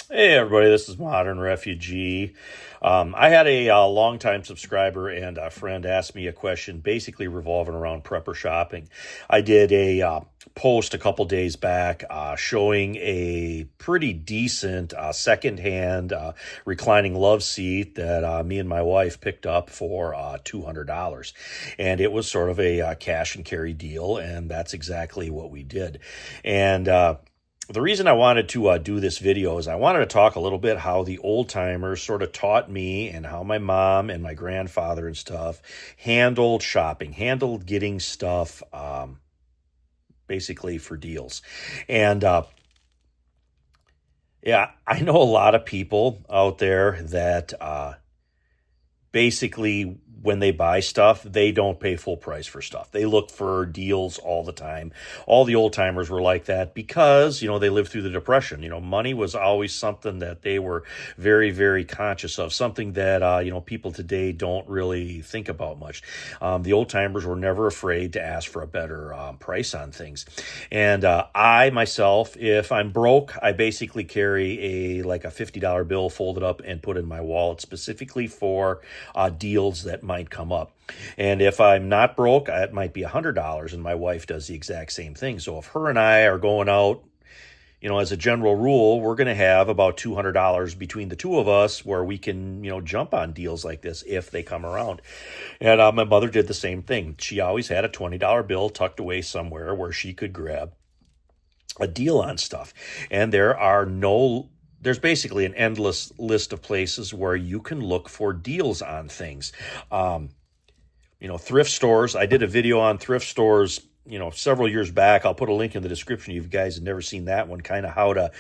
Hey everybody, this is Modern Refugee. I had a longtime subscriber and a friend ask me a question basically revolving around prepper shopping. I did a post a couple days back showing a pretty decent secondhand reclining love seat that me and my wife picked up for $200. And it was sort of a cash and carry deal, and that's exactly what we did. And the reason I wanted to do this video is I wanted to talk a little bit how the old timers sort of taught me and how my mom and my grandfather and stuff handled shopping, handled getting stuff basically for deals. And yeah, I know a lot of people out there that basically when they buy stuff, they don't pay full price for stuff. They look for deals all the time. All the old timers were like that because, they lived through the Depression. Money was always something that they were very, very conscious of, something that, people today don't really think about much. The old timers were never afraid to ask for a better price on things. And I myself, if I'm broke, I basically carry a $50 bill folded up and put in my wallet specifically for deals that might come up. And if I'm not broke, it might be $100, and my wife does the exact same thing. So if her and I are going out, as a general rule, we're going to have about $200 between the two of us where we can, jump on deals like this if they come around. And my mother did the same thing. She always had a $20 bill tucked away somewhere where she could grab a deal on stuff. And there's basically an endless list of places where you can look for deals on things. Thrift stores. I did a video on thrift stores, several years back. I'll put a link in the description if you guys have never seen that one, kind of how to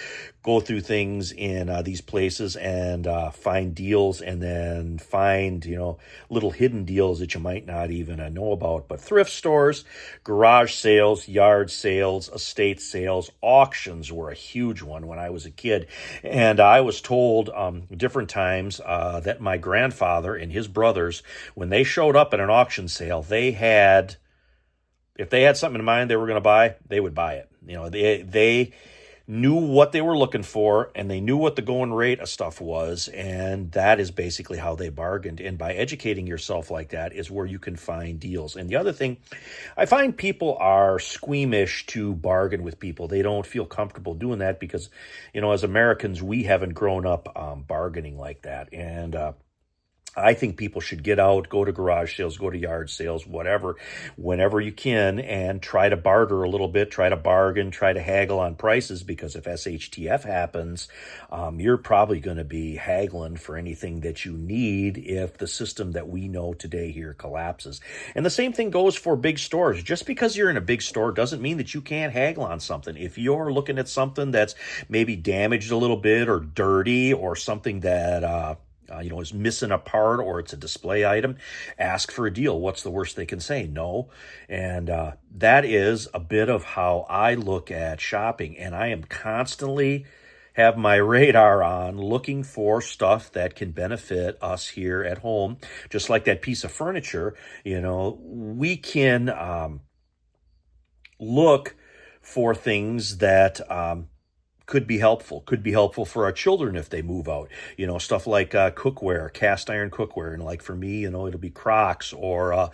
go through things in these places and find deals and then find, little hidden deals that you might not even know about. But thrift stores, garage sales, yard sales, estate sales, auctions were a huge one when I was a kid. And I was told different times that my grandfather and his brothers, when they showed up at an auction sale, if they had something in mind they were going to buy, they would buy it. They knew what they were looking for, and they knew what the going rate of stuff was, and that is basically how they bargained. And by educating yourself like that is where you can find deals. And the other thing, I find people are squeamish to bargain with people. They don't feel comfortable doing that because, as Americans, we haven't grown up bargaining like that. And I think people should get out, go to garage sales, go to yard sales, whatever, whenever you can, and try to barter a little bit, try to bargain, try to haggle on prices, because if SHTF happens, you're probably going to be haggling for anything that you need if the system that we know today here collapses. And the same thing goes for big stores. Just because you're in a big store doesn't mean that you can't haggle on something. If you're looking at something that's maybe damaged a little bit or dirty or something that is missing a part or it's a display item, ask for a deal. What's the worst they can say? No. And that is a bit of how I look at shopping. And I am constantly have my radar on looking for stuff that can benefit us here at home. Just like that piece of furniture, we can look for things that could be helpful for our children if they move out, stuff like cookware, cast iron cookware. And like for me, it'll be Crocs or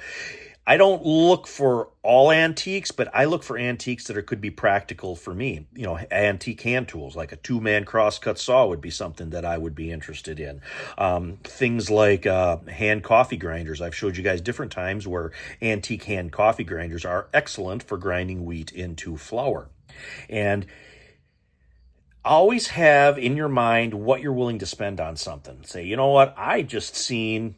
I don't look for all antiques, but I look for antiques that could be practical for me. Antique hand tools, like a 2-man crosscut saw would be something that I would be interested in. Things like hand coffee grinders. I've showed you guys different times where antique hand coffee grinders are excellent for grinding wheat into flour. And always have in your mind what you're willing to spend on something. Say, you know what, I seen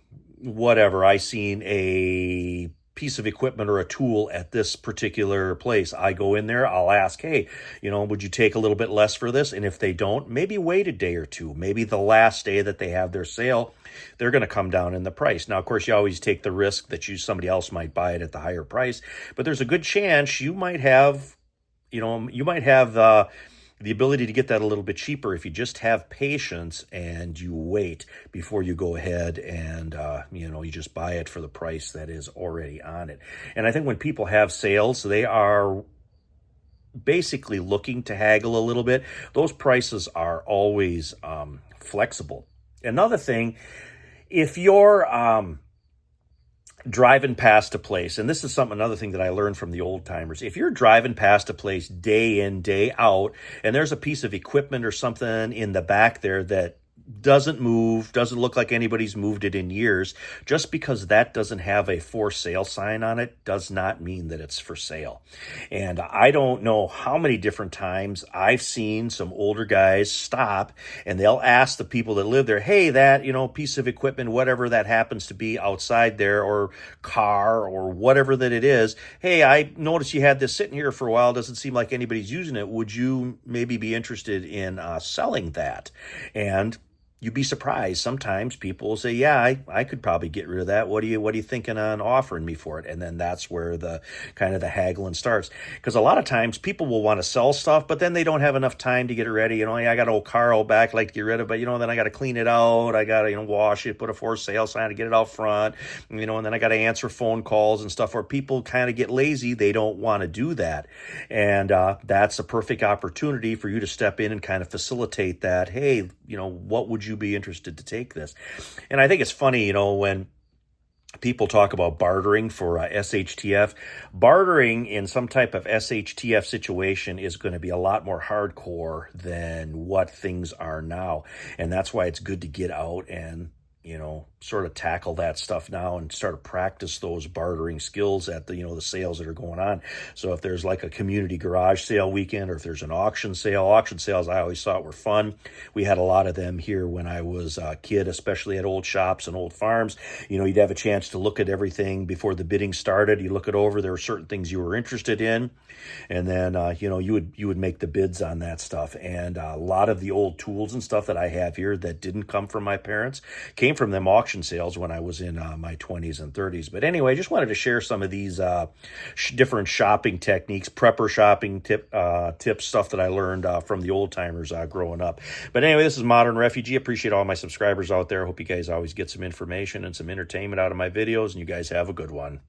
a piece of equipment or a tool at this particular place. I go in there, I'll ask, hey, would you take a little bit less for this? And if they don't, maybe wait a day or two. Maybe the last day that they have their sale, they're going to come down in the price. Now, of course, you always take the risk that somebody else might buy it at the higher price, but there's a good chance you might have the ability to get that a little bit cheaper if you just have patience and you wait before you go ahead and, you just buy it for the price that is already on it. And I think when people have sales, they are basically looking to haggle a little bit, those prices are always flexible. Another thing, if you're driving past a place, and this is another thing that I learned from the old timers. If you're driving past a place day in, day out, and there's a piece of equipment or something in the back there that doesn't move, doesn't look like anybody's moved it in years, just because that doesn't have a for sale sign on it does not mean that it's for sale. And I don't know how many different times I've seen some older guys stop and they'll ask the people that live there, hey, that, piece of equipment, whatever that happens to be outside there, or car or whatever that it is, hey, I noticed you had this sitting here for a while, doesn't seem like anybody's using it, would you maybe be interested in selling that? And you'd be surprised. Sometimes people will say, yeah, I could probably get rid of that. What are you thinking on offering me for it? And then that's where the kind of the haggling starts. Because a lot of times people will want to sell stuff, but then they don't have enough time to get it ready. I got an old car out back, like to get rid of, but then I got to clean it out. I got to, wash it, put a for sale sign to get it out front, and then I got to answer phone calls and stuff where people kind of get lazy. They don't want to do that. And that's a perfect opportunity for you to step in and kind of facilitate that. Hey, what would you be interested to take this? And I think it's funny, when people talk about bartering for SHTF, bartering in some type of SHTF situation is going to be a lot more hardcore than what things are now. And that's why it's good to get out and sort of tackle that stuff now and start to practice those bartering skills at the sales that are going on. So if there's like a community garage sale weekend, or if there's an auction sales I always thought were fun. We had a lot of them here when I was a kid, especially at old shops and old farms. You'd have a chance to look at everything before the bidding started. You look it over. There were certain things you were interested in, and then you would make the bids on that stuff. And a lot of the old tools and stuff that I have here that didn't come from my parents came from them auction sales when I was in my 20s and 30s. But anyway, I just wanted to share some of these different shopping techniques, prepper shopping tips, stuff that I learned from the old timers growing up. But anyway, this is Modern Refugee. Appreciate all my subscribers out there. Hope you guys always get some information and some entertainment out of my videos, and you guys have a good one.